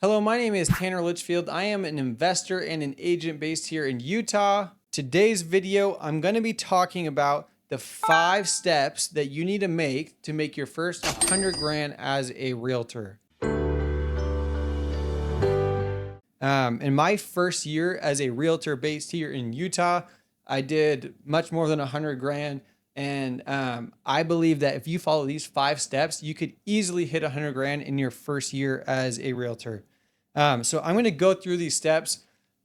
Hello, my name is Tanner Litchfield. I am an investor and an agent based here in Utah. Today's video, I'm going to be talking about the 5 steps that you need to make your first 100 grand as a realtor. In my first year as a realtor based here in Utah, I did much more than 100 grand. And I believe that if you follow these 5 steps, you could easily hit 100 grand in your first year as a realtor. So I'm going to go through these steps.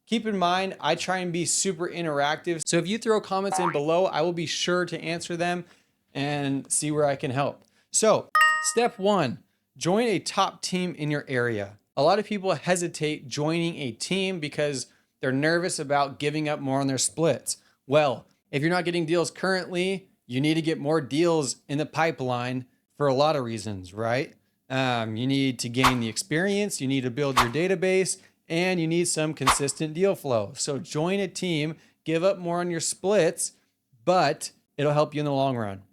Keep in mind, I try and be super interactive. So if you throw comments in below, I will be sure to answer them and see where I can help. So step 1, join a top team in your area. A lot of people hesitate joining a team because they're nervous about giving up more on their splits. Well, if you're not getting deals currently, you need to get more deals in the pipeline for a lot of reasons, right? You need to gain the experience, you need to build your database, and you need some consistent deal flow. So join a team, give up more on your splits, but it'll help you in the long run.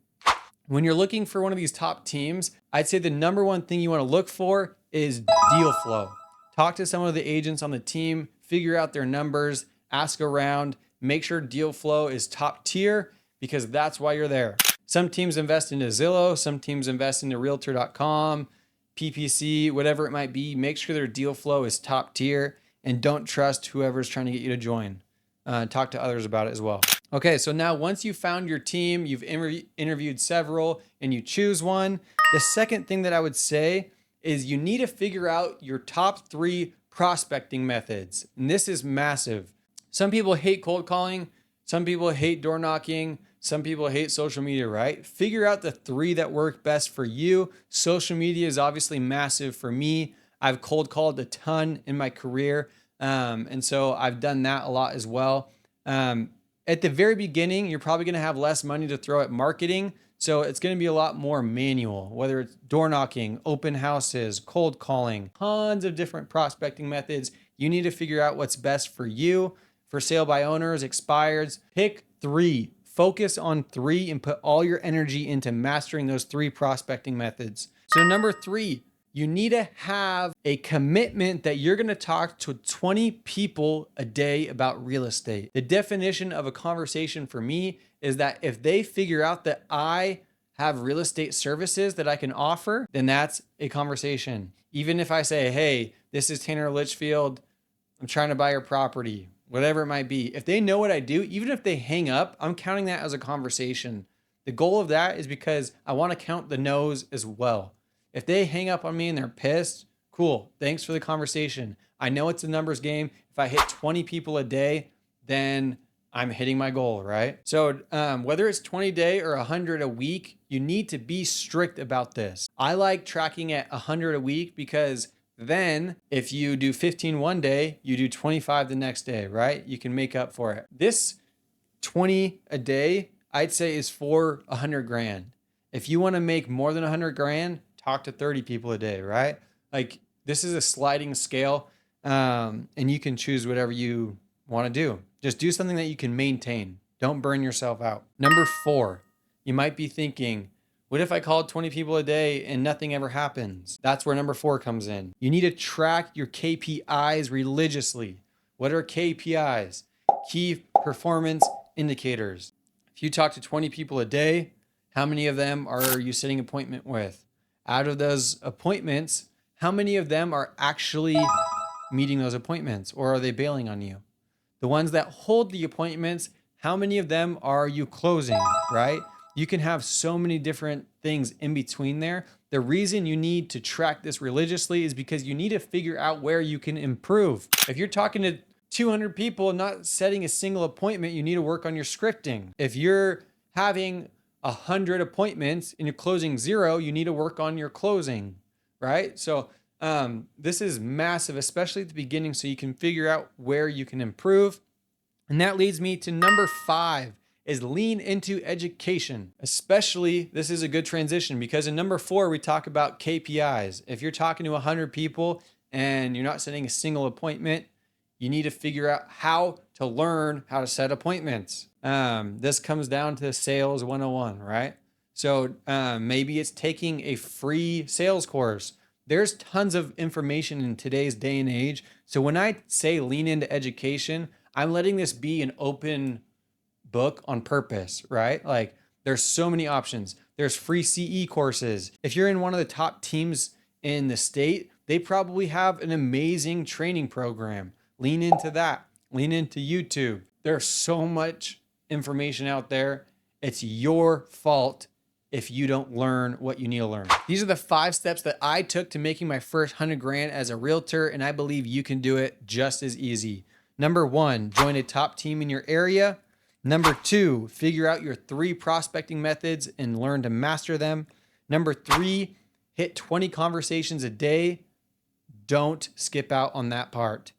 When you're looking for one of these top teams, I'd say the number one thing you want to look for is deal flow. Talk to some of the agents on the team, figure out their numbers, ask around, make sure deal flow is top tier because that's why you're there. Some teams invest into Zillow, some teams invest into Realtor.com, PPC, whatever it might be. Make sure their deal flow is top tier and don't trust whoever's trying to get you to join. Talk to others about it as well. Okay, so now once you've found your team, you've interviewed several, and you choose one, the second thing that I would say is you need to figure out your top 3 prospecting methods. And this is massive. Some people hate cold calling, some people hate door knocking, some people hate social media, right? Figure out the 3 that work best for you. Social media is obviously massive for me. I've cold called a ton in my career. And so I've done that a lot as well. At the very beginning, you're probably going to have less money to throw at marketing. So it's going to be a lot more manual, whether it's door knocking, open houses, cold calling, tons of different prospecting methods. You need to figure out what's best for you. For sale by owners, expireds, pick 3. Focus on 3 and put all your energy into mastering those 3 prospecting methods. So number 3, you need to have a commitment that you're going to talk to 20 people a day about real estate. The definition of a conversation for me is that if they figure out that I have real estate services that I can offer, then that's a conversation. Even if I say, hey, this is Tanner Litchfield, I'm trying to buy your property, whatever it might be. If they know what I do, even if they hang up, I'm counting that as a conversation. The goal of that is because I want to count the no's as well. If they hang up on me and they're pissed, cool. Thanks for the conversation. I know it's a numbers game. If I hit 20 people a day, then I'm hitting my goal, right? So whether it's 20 a day or 100 a week, you need to be strict about this. I like tracking at 100 a week because then if you do 15 one day, you do 25 the next day, right? You can make up for it. This 20 a day, I'd say is for 100 grand. If you want to make more than 100 grand, talk to 30 people a day, right? Like this is a sliding scale, and you can choose whatever you want to do. Just do something that you can maintain. Don't burn yourself out. Number 4, you might be thinking, what if I called 20 people a day and nothing ever happens? That's where number 4 comes in. You need to track your KPIs religiously. What are KPIs? Key performance indicators. If you talk to 20 people a day, how many of them are you setting an appointment with? Out of those appointments, how many of them are actually meeting those appointments, or are they bailing on you? The ones that hold the appointments, how many of them are you closing, right? You can have so many different things in between there. The reason you need to track this religiously is because you need to figure out where you can improve. If you're talking to 200 people and not setting a single appointment, you need to work on your scripting. If you're having 100 appointments and you're closing 0, you need to work on your closing, right? So this is massive, especially at the beginning, so you can figure out where you can improve. And that leads me to number 5 is lean into education. Especially, this is a good transition because in number 4, we talk about KPIs. If you're talking to 100 people and you're not setting a single appointment, you need to figure out how to learn how to set appointments. This comes down to sales 101, right? So maybe it's taking a free sales course. There's tons of information in today's day and age. So when I say lean into education, I'm letting this be an open book on purpose, right? Like there's so many options. There's free CE courses. If you're in one of the top teams in the state, they probably have an amazing training program. Lean into that. Lean into YouTube. There's so much information out there. It's your fault if you don't learn what you need to learn. These are the 5 steps that I took to making my first 100 grand as a realtor, and I believe you can do it just as easy. Number 1, join a top team in your area. Number 2, figure out your 3 prospecting methods and learn to master them. Number 3, hit 20 conversations a day. Don't skip out on that part.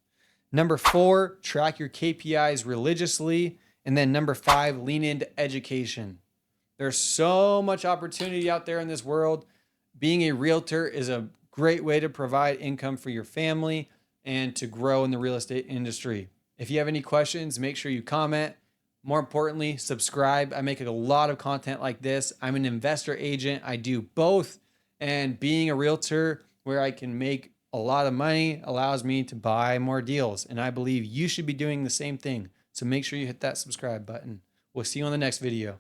Number 4, track your KPIs religiously. And then number 5, lean into education. There's so much opportunity out there in this world. Being a realtor is a great way to provide income for your family and to grow in the real estate industry. If you have any questions, make sure you comment. More importantly, subscribe. I make a lot of content like this. I'm an investor agent. I do both. And being a realtor where I can make a lot of money allows me to buy more deals. And I believe you should be doing the same thing. So make sure you hit that subscribe button. We'll see you on the next video.